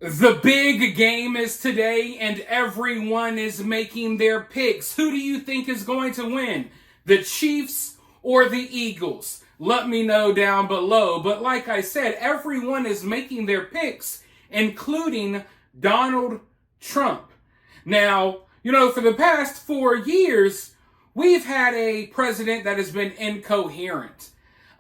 The big game is today, and everyone is making their picks. Who do you think is going to win? The Chiefs or the Eagles? Let me know down below. But like I said, everyone is making their picks, including Donald Trump. Now, for the past 4 years, we've had a president that has been incoherent.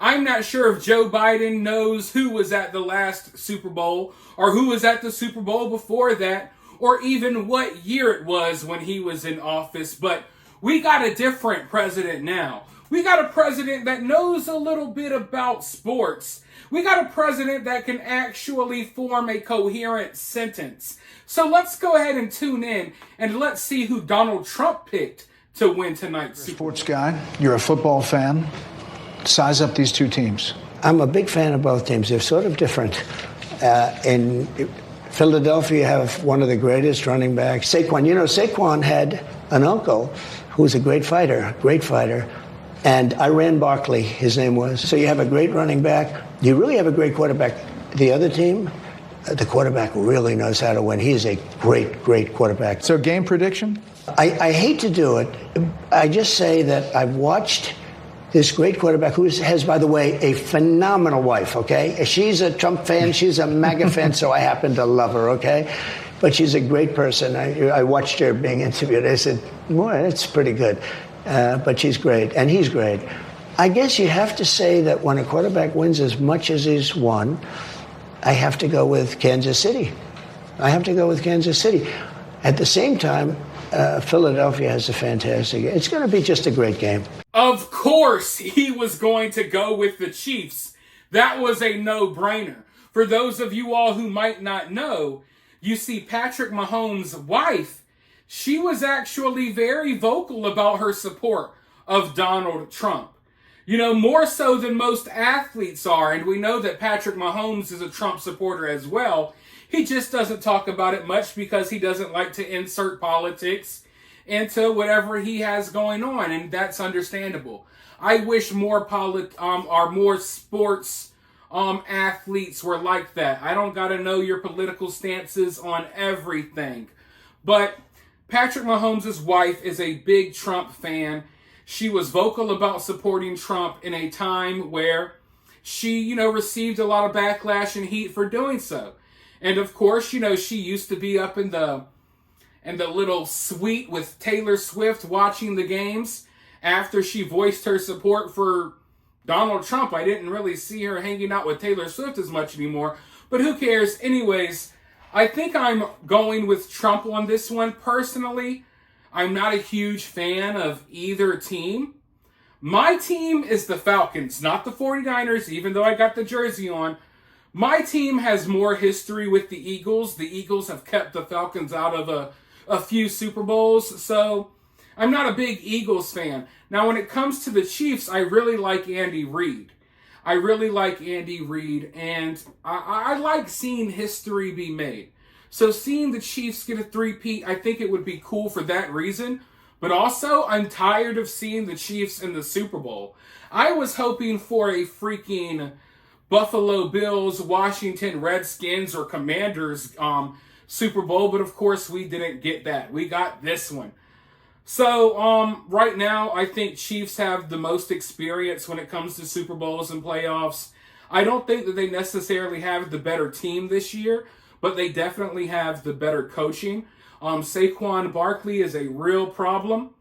I'm not sure if Joe Biden knows who was at the last Super Bowl or who was at the Super Bowl before that or even what year it was when he was in office, but we got a different president now. We got a president that knows a little bit about sports. We got a president that can actually form a coherent sentence. So let's go ahead and tune in and let's see who Donald Trump picked to win tonight's Super Bowl. Sports guy, you're a football fan. Size up these two teams. I'm a big fan of both teams. They're sort of different. In Philadelphia, you have one of the greatest running backs, Saquon. Saquon had an uncle who was a great fighter. And Iran Barkley, his name was. So you have a great running back. You really have a great quarterback. The other team, the quarterback really knows how to win. He is a great quarterback. So game prediction? I hate to do it. I just say that I've watched this great quarterback who has, by the way, a phenomenal wife, okay? She's a Trump fan. She's a MAGA fan, so I happen to love her, okay? But she's a great person. I watched her being interviewed. I said, boy, that's pretty good. But she's great, and he's great. I guess you have to say that when a quarterback wins as much as he's won, I have to go with Kansas City. At the same time, Philadelphia has a fantastic. It's going to be just a great game. Of course, he was going to go with the Chiefs. That was a no-brainer. For those of you all who might not know, you see Patrick Mahomes' wife, she was actually very vocal about her support of Donald Trump. More so than most athletes are, and we know that Patrick Mahomes is a Trump supporter as well. He just doesn't talk about it much because he doesn't like to insert politics into whatever he has going on, and that's understandable. I wish more sports athletes were like that. I don't gotta know your political stances on everything. But Patrick Mahomes' wife is a big Trump fan. She was vocal about supporting Trump in a time where she, received a lot of backlash and heat for doing so. And of course, she used to be up in the little suite with Taylor Swift watching the games after she voiced her support for Donald Trump. I didn't really see her hanging out with Taylor Swift as much anymore, but who cares? Anyways, I think I'm going with Trump on this one. Personally, I'm not a huge fan of either team. My team is the Falcons, not the 49ers, even though I got the jersey on. My team has more history with the Eagles. The Eagles have kept the Falcons out of a few Super Bowls, so I'm not a big Eagles fan. Now, when it comes to the Chiefs, I really like Andy Reid. And I like seeing history be made. So seeing the Chiefs get a three-peat, I think it would be cool for that reason. But also, I'm tired of seeing the Chiefs in the Super Bowl. I was hoping for a freaking Buffalo Bills, Washington Redskins, or Commanders Super Bowl, but of course we didn't get that. We got this one. So right now, I think Chiefs have the most experience when it comes to Super Bowls and playoffs. I don't think that they necessarily have the better team this year, but they definitely have the better coaching. Saquon Barkley is a real problem.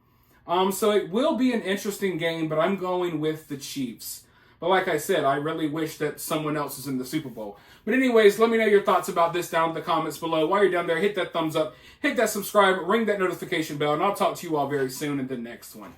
So it will be an interesting game, but I'm going with the Chiefs. But like I said, I really wish that someone else was in the Super Bowl. But anyways, let me know your thoughts about this down in the comments below. While you're down there, hit that thumbs up, hit that subscribe, ring that notification bell, and I'll talk to you all very soon in the next one.